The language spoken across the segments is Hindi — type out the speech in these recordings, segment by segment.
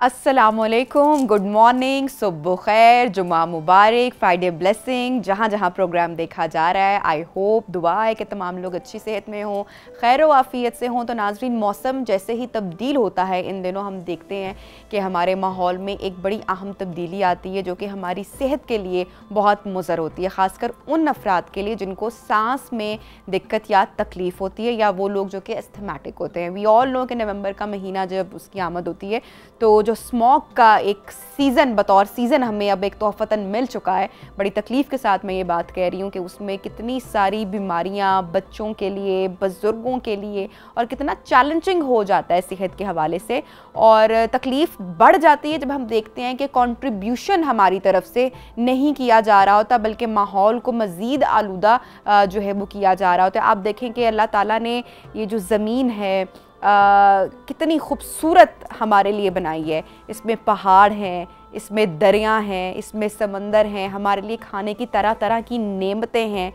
अस्सलामुअलैकुम, गुड मॉर्निंग, सुबह खैर, जुमा मुबारक, फ्राइडे ब्लेसिंग। जहाँ जहाँ प्रोग्राम देखा जा रहा है, आई होप, दुआ है कि तमाम लोग अच्छी सेहत में हों, खैर व आफ़ियत से हों। तो नाज़रीन, मौसम जैसे ही तब्दील होता है इन दिनों हम देखते हैं कि हमारे माहौल में एक बड़ी अहम तब्दीली आती है जो कि हमारी सेहत के लिए बहुत मुज़र होती है, ख़ासकर उन अफराद के लिए जिनको सांस में दिक्कत या तकलीफ़ होती है, या वो लोग जो कि एस्थमेटिक होते हैं। वी ऑल नो कि नवंबर का महीना जब उसकी आमद होती है तो जो स्मॉग का एक सीज़न बतौर सीज़न हमें अब एक तोहफ़तन मिल चुका है। बड़ी तकलीफ़ के साथ मैं ये बात कह रही हूँ कि उसमें कितनी सारी बीमारियाँ बच्चों के लिए, बुज़ुर्गों के लिए, और कितना चैलेंजिंग हो जाता है सेहत के हवाले से। और तकलीफ़ बढ़ जाती है जब हम देखते हैं कि कंट्रीब्यूशन हमारी तरफ से नहीं किया जा रहा होता, बल्कि माहौल को मज़ीद आलूदा जो है वो किया जा रहा होता है। आप देखें कि अल्लाह ताला ने ये जो ज़मीन है कितनी खूबसूरत हमारे लिए बनाई है। इसमें पहाड़ हैं, इसमें दरिया हैं, इसमें समंदर हैं, हमारे लिए खाने की तरह तरह की नेमतें हैं।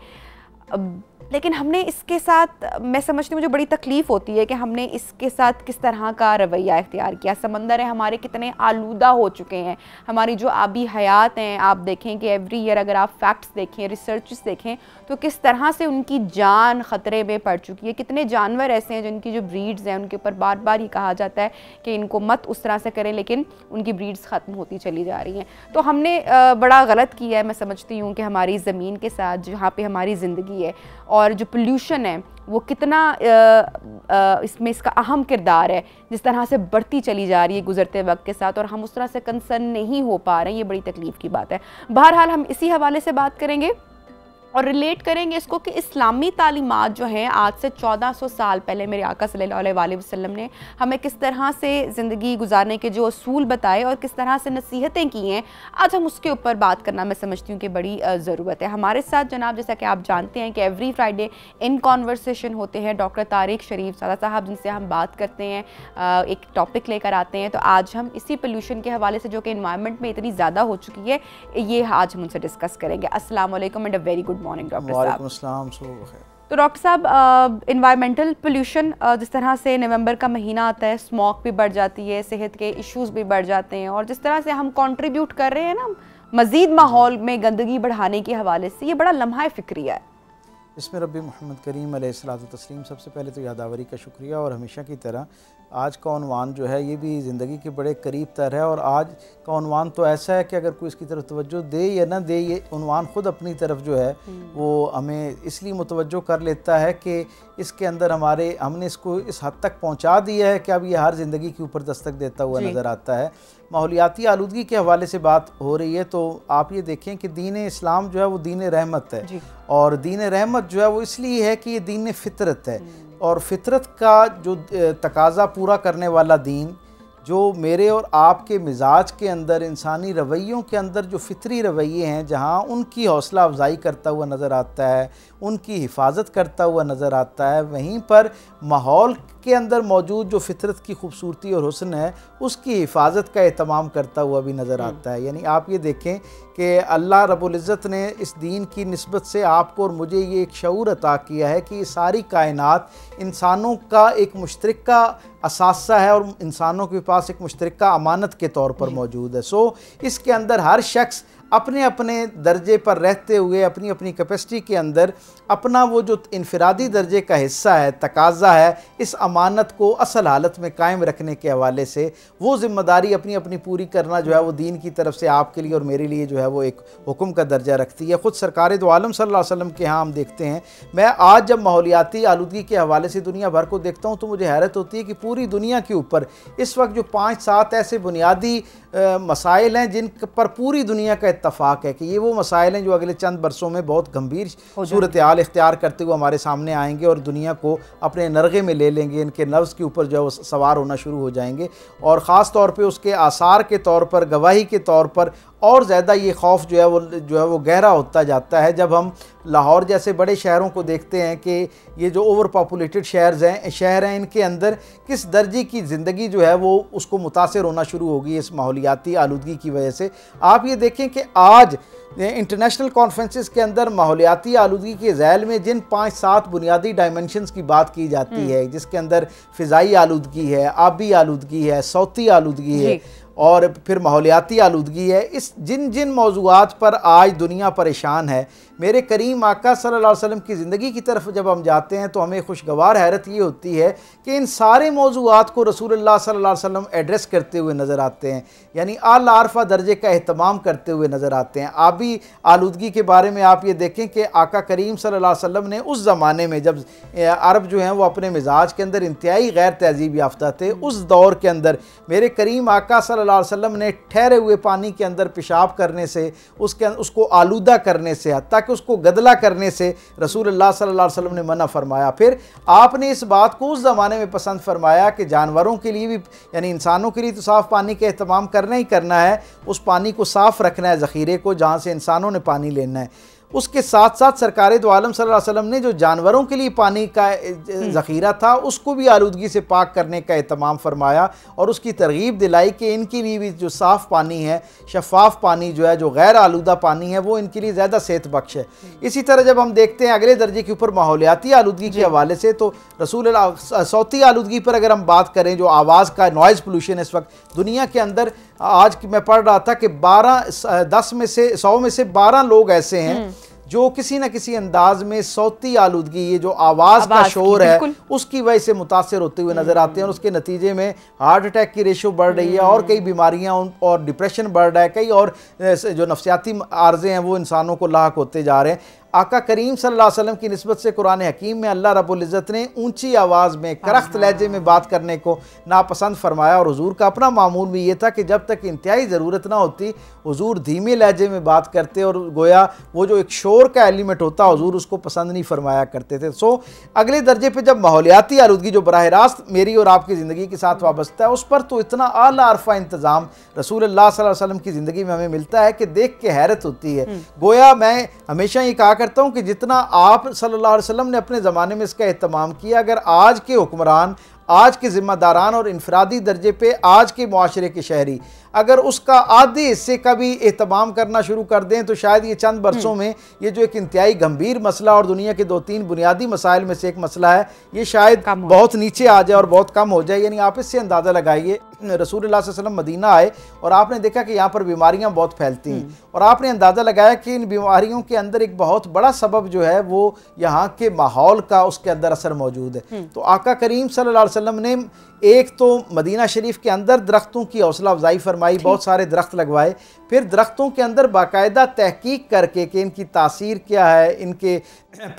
लेकिन हमने इसके साथ, मैं समझती हूँ, मुझे बड़ी तकलीफ़ होती है कि हमने इसके साथ किस तरह का रवैया इख्तियार किया। समंदर है हमारे कितने आलूदा हो चुके हैं, हमारी जो आबी हयात हैं, आप देखें कि एवरी ईयर अगर आप फैक्ट्स देखें, रिसर्चेस देखें, तो किस तरह से उनकी जान ख़तरे में पड़ चुकी है। कितने जानवर ऐसे हैं जिनकी जो ब्रीड्स हैं उनके ऊपर बार बार ही कहा जाता है कि इनको मत उस तरह से करें, लेकिन उनकी ब्रीड्स ख़त्म होती चली जा रही हैं। तो हमने बड़ा गलत किया है, मैं समझती हूँ कि हमारी ज़मीन के साथ जहाँ पर हमारी ज़िंदगी है, और जो पोल्यूशन है वो कितना इसमें इसका अहम किरदार है, जिस तरह से बढ़ती चली जा रही है गुज़रते वक्त के साथ, और हम उस तरह से कंसर्न नहीं हो पा रहे हैं। ये बड़ी तकलीफ़ की बात है। बहरहाल हम इसी हवाले से बात करेंगे और रिलेट करेंगे इसको कि इस्लामी तालीमात जो हैं आज से 1400 साल पहले मेरे आका सल्लल्लाहु अलैहि वसल्लम ने हमें किस तरह से ज़िंदगी गुजारने के जो असूल बताए और किस तरह से नसीहतें की हैं, आज हम उसके ऊपर बात करना मैं समझती हूँ कि बड़ी ज़रूरत है। हमारे साथ जनाब, जैसा कि आप जानते हैं कि एवरी फ्राइडे इन कॉन्वर्सेशन होते हैं डॉक्टर तारिक शरीफ सादा साहब, जिनसे हम बात करते हैं, एक टॉपिक लेकर आते हैं। तो आज हम इसी पोल्यूशन के हवाले से, जो कि इन्वायरमेंट में इतनी ज़्यादा हो चुकी है, ये आज हम उनसे डिस्कस करेंगे। अस्सलाम वालेकुम and a very good morning doctor साहब। तो डॉक्टर साहब, इन्वायरमेंटल पोल्यूशन, जिस तरह से नवंबर का महीना आता है, स्मॉग भी बढ़ जाती है, सेहत के इश्यूज भी बढ़ जाते हैं, और जिस तरह से हम कंट्रीब्यूट कर रहे हैं ना मज़ीद माहौल में गंदगी बढ़ाने के हवाले से, ये बड़ा लम्हा फ़िक्रिया है। इसमें रब्बी मोहम्मद करीम अलैहिस्सलातु तस्लीम, सबसे पहले तो यादावरी का शुक्रिया, और हमेशा की तरह आज का उन्वान जो है ये भी ज़िंदगी के बड़े करीब तर है। और आज का उन्वान तो ऐसा है कि अगर कोई इसकी तरफ तवज्जो दे या ना दे, ये उन्वान ख़ुद अपनी तरफ जो है वो हमें इसलिए मुतवज्जो कर लेता है कि इसके अंदर हमने इसको इस हद तक पहुँचा दिया है कि अब ये हर ज़िंदगी के ऊपर दस्तक देता हुआ नज़र आता है। माहौलियाती आलूदगी के हवाले से बात हो रही है, तो आप ये देखें कि दीन इस्लाम जो है वो दीन रहमत है, और दीन रहमत जो है वो इसलिए है कि ये दीन फितरत है, और फितरत का जो तकाज़ा पूरा करने वाला दीन, जो मेरे और आपके मिजाज के अंदर, इंसानी रवैयों के अंदर जो फितरी रवैये हैं, जहाँ उनकी हौसला अफजाई करता हुआ नज़र आता है, उनकी हिफाजत करता हुआ नज़र आता है, वहीं पर माहौल के अंदर मौजूद जो फितरत की खूबसूरती और हुस्न है उसकी हिफाजत का एहतमाम करता हुआ भी नज़र आता है। यानी आप ये देखें कि अल्लाह रब्बुल इज़्ज़त ने इस दीन की निस्बत से आपको और मुझे ये एक शऊर अता किया है कि ये सारी कायनात इंसानों का एक मुश्तरका असासा है, और इंसानों के पास एक मुश्तरका अमानत के तौर पर मौजूद है। सो इसके अंदर हर शख्स अपने अपने दर्जे पर रहते हुए, अपनी अपनी कैपेसिटी के अंदर अपना वो जो इनफरादी दर्जे का हिस्सा है, तकाज़ा है, इस अमानत को असल हालत में कायम रखने के हवाले से वो ज़िम्मेदारी अपनी अपनी पूरी करना जो है वो दीन की तरफ से आपके लिए और मेरे लिए जो है वो एक हुक्म का दर्जा रखती है। ख़ुद सरकार दो आलम सल्लल्लाहु अलैहि वसल्लम के यहाँ हम देखते हैं, मैं आज जब माहौलियाती आलूदगी के हवाले से दुनिया भर को देखता हूँ तो मुझे हैरत होती है कि पूरी दुनिया के ऊपर इस वक्त जो 5-7 ऐसे बुनियादी मसाइल हैं जिन पर पूरी दुनिया का इत्तफाक है कि ये वो मसाइल हैं जो अगले चंद बरसों में बहुत गंभीर सूरत हाल इख्तियार करते हुए हमारे सामने आएंगे और दुनिया को अपने नरगे में ले लेंगे, इनके नफ्स के ऊपर जो है वो सवार होना शुरू हो जाएंगे, और ख़ास तौर पे उसके आसार के तौर पर, गवाही के तौर पर और ज़्यादा ये खौफ जो है वो गहरा होता जाता है जब हम लाहौर जैसे बड़े शहरों को देखते हैं कि ये जो ओवर पॉपुलेटेड शहर हैं इनके अंदर किस दर्जे की ज़िंदगी जो है वो उसको मुतासिर होना शुरू होगी इस माहौलियाती आलूदगी की वजह से। आप ये देखें कि आज इंटरनेशनल कॉन्फ्रेंसेस के अंदर माहौलियाती आलूदगी के ज़ैल में जिन 5-7 बुनियादी डायमेंशंस की बात की जाती है, जिसके अंदर फ़िज़ाई आलूदगी है, आबी आलूदगी है, सौती आलूदगी है और फिर माहौलियाती आलूदगी है, इस जिन जिन मौज़ूआत पर आज दुनिया परेशान है, मेरे करीम आका सल्लल्लाहु अलैहि वसल्लम की ज़िंदगी की तरफ जब हम जाते हैं तो हमें खुशगवार हैरत ये होती है कि इन सारे मौज़ूआत को रसूलुल्लाह सल्लल्लाहु अलैहि वसल्लम एड्रेस करते हुए नज़र आते हैं, यानी आला आरफा दर्जे का एहतमाम करते हुए नज़र आते हैं। आबी आलूदगी के बारे में आप ये देखें कि आका करीम सल्लल्लाहु अलैहि वसल्लम ने उस ज़माने में जब अरब जो हैं वो अपने मिजाज के अंदर इंतहाई गैर तहज़ीब याफ्ता थे, उस दौर के अंदर मेरे करीम आका सल्लल्लाहु अलैहि वसल्लम ने ठहरे हुए पानी के अंदर पेशाब करने से, उसको आलूदा करने से, हत्ता कि उसको गदला करने से रसूलुल्लाह सल्लल्लाहु अलैहि वसल्लम ने मना फरमाया। फिर आपने इस बात को उस ज़माने में पसंद फरमाया कि जानवरों के लिए भी, यानी इंसानों के लिए तो साफ़ पानी का एहतमाम करना ही करना है, उस पानी को साफ़ रखना है, ज़ख़ीरे को जहाँ से इंसानों ने पानी लेना है। उसके साथ साथ सरकार दो आलम सल्लल्लाहु अलैहि वसल्लम ने जो जानवरों के लिए पानी का ज़ख़ीरा था उसको भी आलूदगी से पाक करने का एहतमाम फरमाया और उसकी तरगीब दिलाई कि इनके लिए भी जो साफ़ पानी है, शफ़ाफ़ पानी जो है, जो गैर आलूदा पानी है, वो इनके लिए ज़्यादा सेहत बख्श है। इसी तरह जब हम देखते हैं अगले दर्जे के ऊपर माहौलियाती आलूदगी के हवाले से, तो सौती आलूदगी पर अगर हम बात करें, जो आवाज़ का नॉइज़ पोल्यूशन इस वक्त दुनिया के अंदर, आज मैं पढ़ रहा था कि 100 में से 12 लोग ऐसे हैं जो किसी न किसी अंदाज में सौती आलूदगी, ये जो आवाज़ का शोर है, उसकी वजह से मुतासर होते हुए नज़र आते हैं और उसके नतीजे में हार्ट अटैक की रेशो बढ़ रही है और कई बीमारियां और डिप्रेशन बढ़ रहा है, कई और जो नफ्सियाती आर्ज़े हैं वो इंसानों को लाक होते जा रहे हैं। आका करीम सल्लल्लाहु अलैहि वसल्लम की निस्बत से कुरान हकीम में अल्लाह रब्बुल इज़्ज़त ने ऊंची आवाज़ में, करख्त लहजे में बात करने को नापसंद फरमाया और हुजूर का अपना मामूल भी ये था कि जब तक इंतहाई ज़रूरत ना होती हुजूर धीमे लहजे में बात करते और गोया वो जो एक शोर का एलिमेंट होता हुजूर उसको पसंद नहीं फरमाया करते थे। सो अगले दर्जे पर जब माहौलियाती आलूदगी जो बराह रास्त मेरी और आपकी ज़िंदगी के साथ वाबस्ता है, उस पर तो इतना आला अरफा इंतज़ाम रसूलुल्लाह सल्लल्लाहु अलैहि वसल्लम की ज़िंदगी में हमें मिलता है कि देख के हैरत होती है। गोया मैं हमेशा ये कहा करता हूँ कि जितना आप सल्लल्लाहु अलैहि वसल्लम ने अपने ज़माने में इसका एहतमाम किया, अगर आज के हुक्मरान, आज के ज़िम्मेदारान और इनफरादी दर्जे पे आज के मुआशरे के शहरी अगर उसका आधे हिस्से का भी एहतमाम करना शुरू कर दें तो शायद ये चंद बरसों में ये जो एक इंतहाई गंभीर मसला और दुनिया के 2-3 बुनियादी मसाइल में से एक मसला है, ये शायद बहुत नीचे आ जाए और बहुत कम हो जाए। यानी आप इससे अंदाज़ा लगाइए, रसूलुल्लाह सल्लल्लाहु अलैहि वसल्लम मदीना आए और आपने देखा कि यहाँ पर बीमारियाँ बहुत फैलती हैं और आपने अंदाज़ा लगाया कि इन बीमारियों के अंदर एक बहुत बड़ा सबब जो है वो यहाँ के माहौल का उसके अंदर असर मौजूद है। तो आका करीम सल्लल्लाहु अलैहि वसल्लम ने एक तो मदीना शरीफ के अंदर दरख्तों की हौसला अफजाई फरमाई, बहुत सारे दरख्त लगवाए, फिर दरख्तों के अंदर बाकायदा तहकीक करके कि इनकी तासीर क्या है, इनके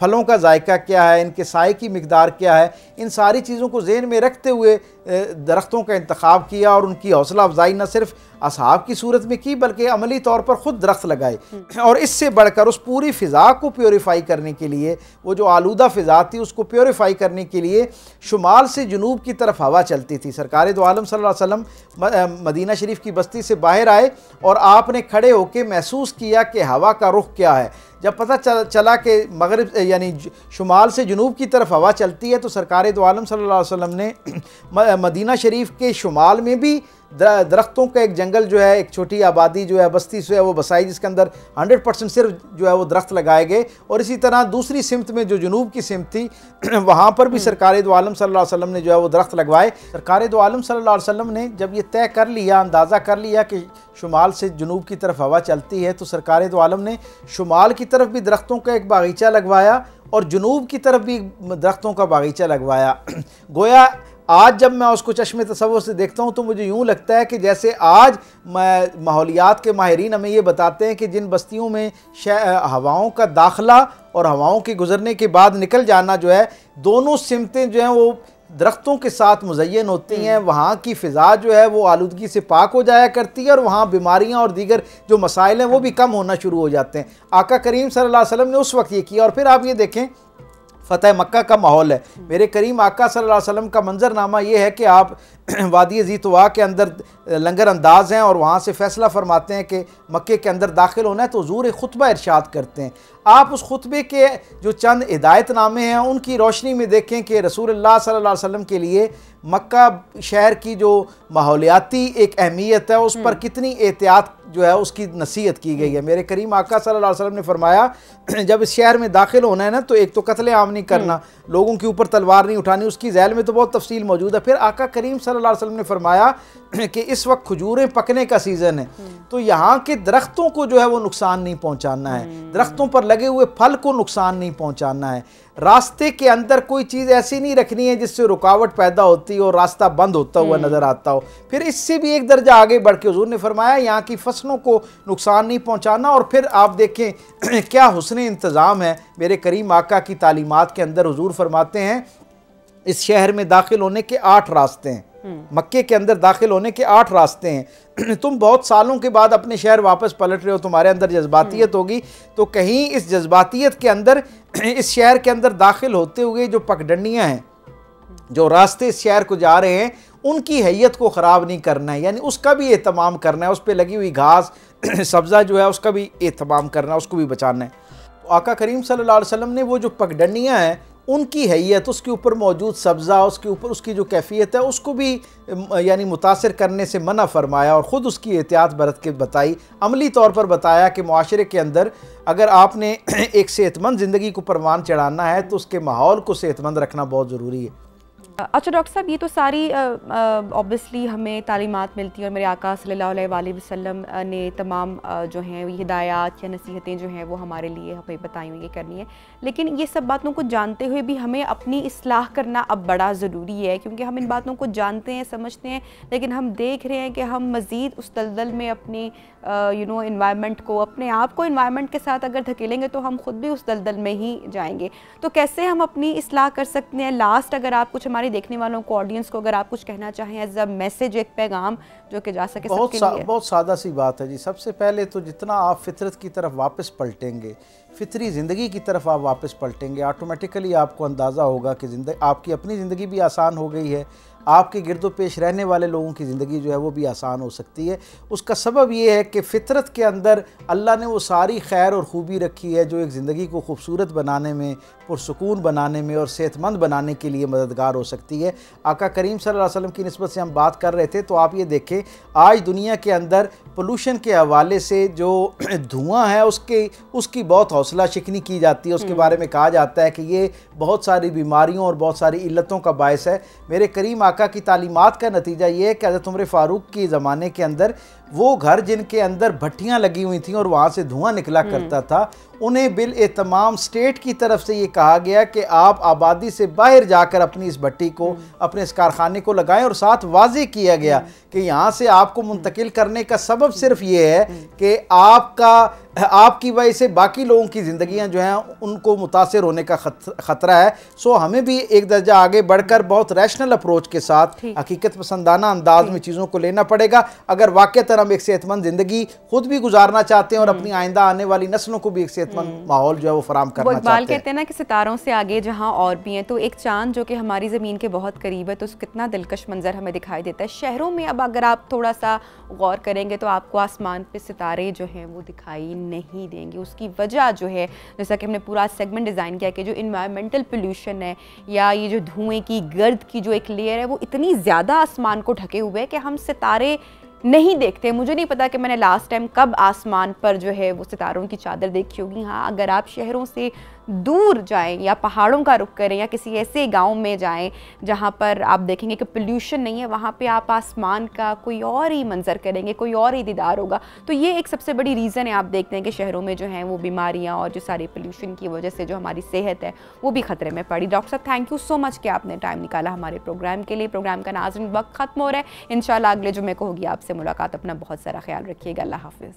फलों का जायका क्या है, इनके साए की मिकदार क्या है, इन सारी चीज़ों को ज़हन में रखते हुए दरख्तों का इंतखाब किया और उनकी हौसला अफजाई न सिर्फ असहाब की सूरत में की बल्कि अमली तौर पर ख़ुद दरख्त लगाए। और इससे बढ़कर उस पूरी फ़िज़ा को प्योरीफाई करने के लिए, वो जो आलूदा फ़िज़ा थी उसको प्योरीफाई करने के लिए शुमाल से जुनूब की तरफ हवा चलती थी। सरकार दो आलम सल्लल्लाहु अलैहि वसल्लम मदीना शरीफ की बस्ती से बाहर आए और आपने खड़े होकर महसूस किया कि हवा का रुख क्या है। जब पता चला कि मगरिब यानी शुमाल से जुनूब की तरफ हवा चलती है तो सरकार दो आलम सल्लल्लाहु अलैहि वसल्लम ने मदीना शरीफ के शुमाल में भी दरख्तों का एक जंगल जो है, एक छोटी आबादी जो है, बस्ती जो है वो बसाई, जिसके अंदर 100% सिर्फ जो है वो दरख्त लगाए गए। और इसी तरह दूसरी सिमत में जो जुनूब की सिमत थी वहाँ पर भी सरकार दो आलम सल्लल्लाहु अलैहि वसल्लम ने जो है वो दरख्त लगवाए। सरकार दो आलम सल्लल्लाहु अलैहि वसल्लम ने जब ये तय कर लिया, अंदाज़ा कर लिया कि शुमाल से जुनूब की तरफ हवा चलती है, तो सरकार दो आलम ने शुमाल की तरफ भी दरख्तों का एक बागीचा लगवाया और जुनूब की तरफ भी दरख्तों का बागीचा लगवाया। गोया आज जब मैं उसको चश्मे तसव्वुर से देखता हूँ तो मुझे यूँ लगता है कि जैसे आज माहौलियात के माहिरीन हमें ये बताते हैं कि जिन बस्तियों में हवाओं का दाखिला और हवाओं के गुजरने के बाद निकल जाना जो है, दोनों सिमतें जो हैं वो दरख्तों के साथ मुज़य्यन होती हैं, वहाँ की फ़िज़ा जो है वो आलूदगी से पाक हो जाया करती है और वहाँ बीमारियाँ और दीगर जो मसाइल हैं वो भी कम होना शुरू हो जाते हैं। आका करीम सल्लल्लाहु अलैहि वसल्लम ने उस वक्त ये किया। और फिर आप ये देखें फ़तह मक्का का माहौल है, मेरे करीम आका सल्लल्लाहु अलैहि वसल्लम का मंजरनामा ये है कि आप वादी ज़ीतवा के अंदर लंगर अंदाज हैं और वहाँ से फ़ैसला फरमाते हैं कि मक्के के अंदर दाखिल होना है तो हुज़ूर एक खुतबा इरशाद करते हैं। आप उस खुतबे के जो चंद हिदायतनामे हैं उनकी रोशनी में देखें कि रसूलुल्लाह सल्लल्लाहु अलैहि वसल्लम के लिए मक्का शहर की जो माहौलियाती एक अहमियत है उस पर कितनी एहतियात जो है उसकी नसीहत की गई है। मेरे करीम आका सल्लल्लाहु अलैहि वसल्लम ने फरमाया जब इस शहर में दाखिल होना है ना तो एक तो कत्ले आम नहीं करना, लोगों के ऊपर तलवार नहीं उठानी, उसकी झैल में तो बहुत तफसील मौजूद है। फिर आका करीम सल्लल्लाहु अलैहि वसल्लम ने फरमाया कि इस वक्त खजूरें पकने का सीज़न है तो यहाँ के दरख्तों को जो है वो नुकसान नहीं पहुँचाना है, दरख्तों पर लगे हुए फल को नुकसान नहीं पहुँचाना है, रास्ते के अंदर कोई चीज़ ऐसी नहीं रखनी है जिससे रुकावट पैदा होती हो, रास्ता बंद होता हुआ नज़र आता हो। फिर इससे भी एक दर्जा आगे बढ़ के हुजूर ने फरमाया यहाँ की फसलों को नुकसान नहीं पहुँचाना। और फिर आप देखें क्या हुस्न इंतज़ाम है मेरे करीम आका की तालीमात के अंदर। हुजूर फरमाते हैं इस शहर में दाखिल होने के 8 रास्ते हैं, मक्के के अंदर दाखिल होने के 8 रास्ते हैं। तुम बहुत सालों के बाद अपने शहर वापस पलट रहे हो, तुम्हारे अंदर जज्बातियत होगी, तो कहीं इस जज्बातियत के अंदर इस शहर के अंदर दाखिल होते हुए जो पगडंडियाँ हैं, जो रास्ते इस शहर को जा रहे हैं, उनकी हैयत को ख़राब नहीं करना है, यानी उसका भी एहतमाम करना है, उस पर लगी हुई घास सब्ज़ा जो है उसका भी एहतमाम करना है, उसको भी बचाना है। तो आका करीम सल्लल्लाहु अलैहि वसल्लम ने वो जो पगडंडियाँ हैं उनकी हैयत, उसके ऊपर मौजूद सब्ज़ा, उसके ऊपर उसकी जो कैफियत है उसको भी यानी मुतासिर करने से मना फरमाया और ख़ुद उसकी एहतियात बरत के बताई, अमली तौर पर बताया कि मुआशरे के अंदर अगर आपने एक सेहतमंद ज़िंदगी को परवान चढ़ाना है तो उसके माहौल को सेहतमंद रखना बहुत ज़रूरी है। अच्छा डॉक्टर साहब, ये तो सारी ऑब्वियसली हमें तालीमात मिलती है और मेरे आका सल्लल्लाहु अलैहि वसल्लम ने तमाम जो हैं हिदायत या नसीहतें जो हैं वो हमारे लिए हमें बताई हुई करनी है, लेकिन ये सब बातों को जानते हुए भी हमें अपनी इस्लाह करना अब बड़ा ज़रूरी है, क्योंकि हम इन बातों को जानते हैं, समझते हैं, लेकिन हम देख रहे हैं कि हम मज़ीद उस दलदल में अपनी इन्वायरमेंट को, अपने आप को इन्वायरमेंट के साथ अगर धकेलेंगे तो हम खुद भी उस दलदल में ही जाएंगे। तो कैसे हम अपनी इस्लाह कर सकते हैं? लास्ट अगर आप कुछ हमारे देखने वालों को, ऑडियंस को, अगर आप कुछ कहना चाहें एज अ मैसेज, एक पैगाम जो कि जा सके सबके लिए। बहुत सादा सी बात है जी। सबसे पहले तो जितना आप फितरत की तरफ वापस पलटेंगे, फितरी ज़िंदगी की तरफ आप वापस पलटेंगे, ऑटोमेटिकली आपको अंदाज़ा होगा कि आपकी अपनी ज़िंदगी भी आसान हो गई है, आपके गिरदो पेश रहने वाले लोगों की ज़िंदगी जो है वो भी आसान हो सकती है। उसका सबब ये है कि फ़ितरत के अंदर अल्लाह ने वो सारी खैर और ख़ूबी रखी है जो एक ज़िंदगी को खूबसूरत बनाने में, पुरसुकून बनाने में और सेहतमंद बनाने के लिए मददगार हो सकती है। आका करीम सल्लल्लाहु अलैहि वसल्लम की निस्बत से हम बात कर रहे थे तो आप ये देखें आज दुनिया के अंदर पोल्यूशन के हवाले से जो धुआं है उसकी बहुत हौसला शिकनी की जाती है, उसके बारे में कहा जाता है कि ये बहुत सारी बीमारियों और बहुत सारी इल्लतों का बायस है। मेरे करीम आका की तालीमात का नतीजा ये है कि हज़रत उमर फ़ारूक के ज़माने के अंदर वो घर जिनके अंदर भट्टियाँ लगी हुई थीं और वहाँ से धुआं निकला करता था, उन्हें बिल एहतमाम स्टेट की तरफ से ये कहा गया कि आप आबादी से बाहर जाकर अपनी इस भट्टी को, अपने इस कारखाने को लगाएं, और साथ वाज़े किया गया कि यहाँ से आपको मुंतकिल करने का सबब सिर्फ ये है कि आपकी वजह से बाकी लोगों की ज़िंदगियाँ जो हैं उनको मुतासिर होने का ख़तरा है। सो हमें भी एक दर्जा आगे बढ़कर बहुत रैशनल अप्रोच के साथ हकीकत पसंदाना अंदाज में चीज़ों को लेना पड़ेगा अगर वाक़ई हम एक सेहतमंद ज़िंदगी खुद भी गुजारना चाहते हैं और अपनी आइंदा आने वाली नस्लों को भी एक सेहतमंद माहौल जो है वो फराम करना चाहते हैं। कहते हैं ना कि सितारों से आगे जहां और भी हैं, तो एक चांद जो कि हमारी ज़मीन के बहुत करीब है तो कितना दिलकश मंजर हमें दिखाई देता है। शहरों में अब अगर आप थोड़ा सा गौर करेंगे तो आपको आसमान पे सितारे जो हैं वो दिखाई नहीं देंगे। उसकी वजह जो है, जैसा कि हमने पूरा सेगमेंट डिज़ाइन किया कि जो इन्वायरमेंटल पोल्यूशन है या ये जो धुएँ की गर्द की जो एक लेयर है वो इतनी ज़्यादा आसमान को ढके हुए है कि हम सितारे नहीं देखते। मुझे नहीं पता कि मैंने लास्ट टाइम कब आसमान पर जो है वो सितारों की चादर देखी होगी। हाँ, अगर आप शहरों से दूर जाएं या पहाड़ों का रुख करें या किसी ऐसे गांव में जाएं जहां पर आप देखेंगे कि पोल्यूशन नहीं है, वहां पे आप आसमान का कोई और ही मंजर करेंगे, कोई और ही दीदार होगा। तो ये एक सबसे बड़ी रीज़न है, आप देखते हैं कि शहरों में जो हैं वो बीमारियां और जो सारी पोल्यूशन की वजह से जो हमारी सेहत है वो भी ख़तरे में पड़ी। डॉक्टर साहब, थैंक यू सो मच कि आपने टाइम निकाला हमारे प्रोग्राम के लिए। प्रोग्राम का नाज़रीन वक्त ख़त्म हो रहा है। इंशाल्लाह अगले जुम्मे को होगी आपसे मुलाकात। अपना बहुत सारा ख्याल रखिएगा। अल्लाह हाफ़िज़।